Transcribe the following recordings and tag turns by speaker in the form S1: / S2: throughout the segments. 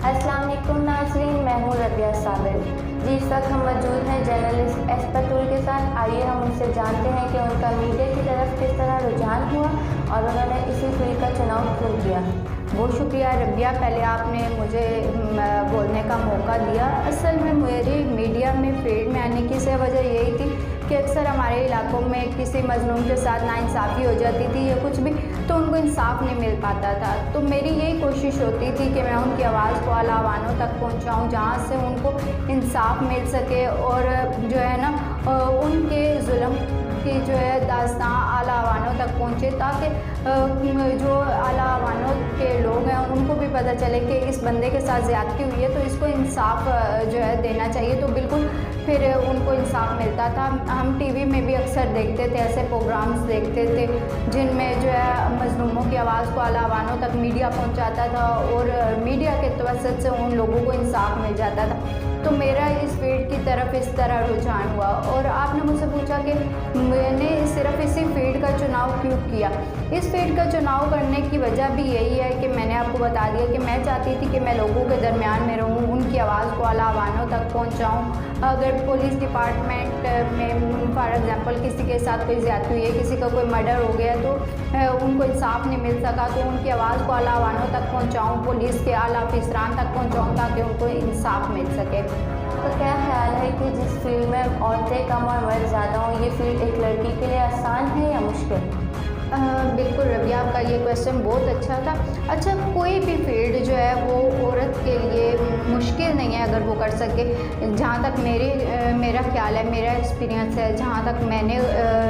S1: अस्सलाम वालेकुम नाज़रीन, मैं हूँ रबिया साबिर। जी, इस वक्त हम मौजूद हैं जर्नलिस्ट एस पतूल के साथ। आइए हम उनसे जानते हैं कि उनका मीडिया की तरफ किस तरह रुझान हुआ और उन्होंने इसी फील्ड का चुनाव क्यों किया।
S2: बहुत शुक्रिया रबिया, पहले आपने मुझे बोलने का मौका दिया। असल में मेरी मीडिया में फील्ड में आने की से वजह यही थी कि अक्सर हमारे इलाकों में किसी मज़लूम के साथ नाइंसाफ़ी हो जाती थी या कुछ भी, तो उनको इंसाफ नहीं मिल पाता था। तो मेरी यही कोशिश होती थी कि मैं उनकी आवाज़ को आला अवानों तक पहुंचाऊं, जहां से उनको इंसाफ मिल सके और जो है ना उनके जुल्म की जो है दास्तां आला अवानों तक पहुँचे, ताकि जो आला अवानों के लोग हैं उनको भी पता चले कि इस बंदे के साथ ज़्यादती हुई है तो इसको इंसाफ जो है देना चाहिए। तो बिल्कुल फिर उनको इंसाफ मिलता था। हम टीवी में भी अक्सर देखते थे, ऐसे प्रोग्राम्स देखते थे जिनमें जो है मज़लूमों की आवाज़ को आला अवानों तक मीडिया पहुंचाता था और मीडिया के तवस्सुत से उन लोगों को इंसाफ मिल जाता था। तो मेरा इस फील्ड की तरफ इस तरह रुझान हुआ। और आपने मुझसे पूछा कि मैंने सिर्फ इसी फील्ड का चुनाव क्यों किया। इस फील्ड का चुनाव करने की वजह भी यही है कि मैंने आपको बता दिया कि मैं चाहती थी कि मैं लोगों के दरमियान में रहूं, उनकी आवाज़ को आला अवानों तक पहुंचाऊं। अगर पुलिस डिपार्टमेंट में फॉर एग्जांपल किसी के साथ कोई ज़्यादती हुई है, किसी का कोई मर्डर हो गया तो उनको इंसाफ नहीं मिल सका, तो उनकी आवाज़ को आला अवानों तक पहुँचाऊँ, पुलिस के आला अफसरान तक पहुँचाऊँ ताकि उनको इंसाफ मिल सके।
S1: तो क्या ख्याल है कि जिस फील्ड में औरतें कम और मर्द ज़्यादा हों, ये फील्ड एक लड़की के लिए आसान है या मुश्किल?
S2: बिल्कुल रबिया, आपका ये क्वेश्चन बहुत अच्छा था। अच्छा, कोई भी फील्ड जो है वो औरत के लिए मुश्किल नहीं है अगर वो कर सके। जहाँ तक मेरा ख्याल है, मेरा एक्सपीरियंस है, जहाँ तक मैंने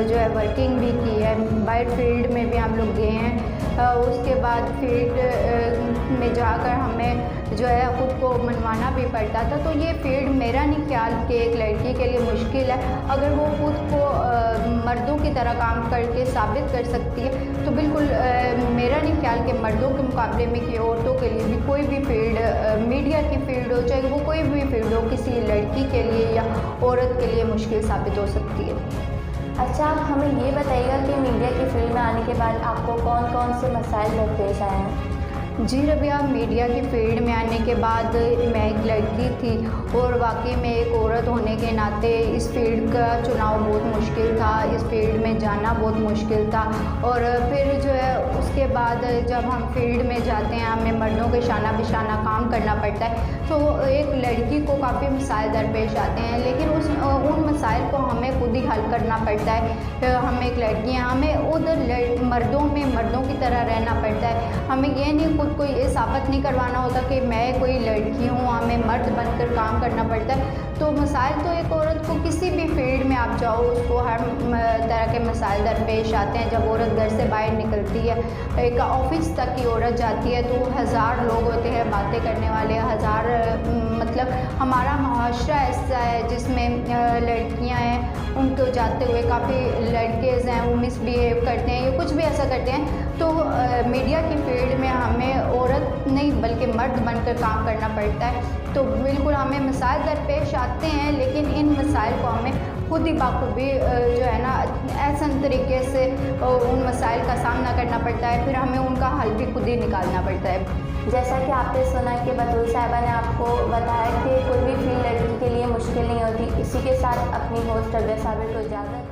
S2: जो है वर्किंग भी की है, बाहर फील्ड में भी हम लोग गए हैं। उसके बाद फील्ड में जाकर हमें जो है ख़ुद को मनवाना भी पड़ता था। तो ये फील्ड मेरा नहीं ख्याल कि एक लड़की के लिए मुश्किल है। अगर वो खुद को मर्दों की तरह काम करके साबित कर सकती है तो बिल्कुल मेरा नहीं ख्याल कि मर्दों के मुकाबले में कि औरतों के लिए भी कोई भी फील्ड, मीडिया की फील्ड हो, चाहे वो कोई भी फील्ड हो, किसी लड़की के लिए या औरत के लिए मुश्किल साबित हो सकती है।
S1: अच्छा, आप हमें ये बताइएगा कि मीडिया की फील्ड में आने के बाद आपको कौन कौन से मसाइल दरपेश आए हैं?
S2: जी रबिया, मीडिया की फील्ड में आने के बाद मैं एक लड़की थी और वाकई में एक औरत होने के नाते इस फील्ड का चुनाव बहुत मुश्किल था, इस फील्ड में जाना बहुत मुश्किल था। और फिर जो है उसके बाद जब हम फील्ड में जाते हैं, हमें मर्दों के शाना बिशाना काम करना पड़ता है, तो एक लड़की को काफ़ी मसाइल दरपेश आते हैं, लेकिन उन मसाइल को हमें खुद ही हल करना पड़ता है। हम एक लड़की हैं, हमें उधर मर्दों की तरह रहना पड़ता है। हमें ये नहीं खुद को ये साबित नहीं करवाना होता कि मैं कोई लड़की हूँ, हमें मर्द बनकर काम करना पड़ता है। तो मसाइल तो एक औरत को किसी भी फील्ड में आप जाओ, उसको हर तरह के मसाइल दरपेश आते हैं। जब औरत घर से बाहर निकलती है, एक ऑफिस तक की औरत जाती है तो 1000 लोग होते हैं बातें करने वाले, 1000 मतलब हमारा मुआशरा ऐसा है जिसमें लड़कियां हैं, उनको जाते हुए काफ़ी लड़के हैं वो मिसबिहेव करते हैं या कुछ भी ऐसा करते हैं। तो मीडिया की फील्ड में हमें औरत नहीं बल्कि मर्द बनकर काम करना पड़ता है। तो बिल्कुल हमें मसाइल दरपेश आते हैं, लेकिन इन मसाइल को हमें खुद ही बाखूबी जो है ना ऐसा तरीके से उन मसाइल का सामना करना पड़ता है, फिर हमें उनका हल भी खुद ही निकालना पड़ता है।
S1: जैसा कि आपने सुना कि बतूल साहिबा ने आपको बताया कि कोई भी फील्ड लड़की के लिए मुश्किल नहीं होती। इसी के साथ अपनी होस्ट रबिया साबिर को इजाज़त।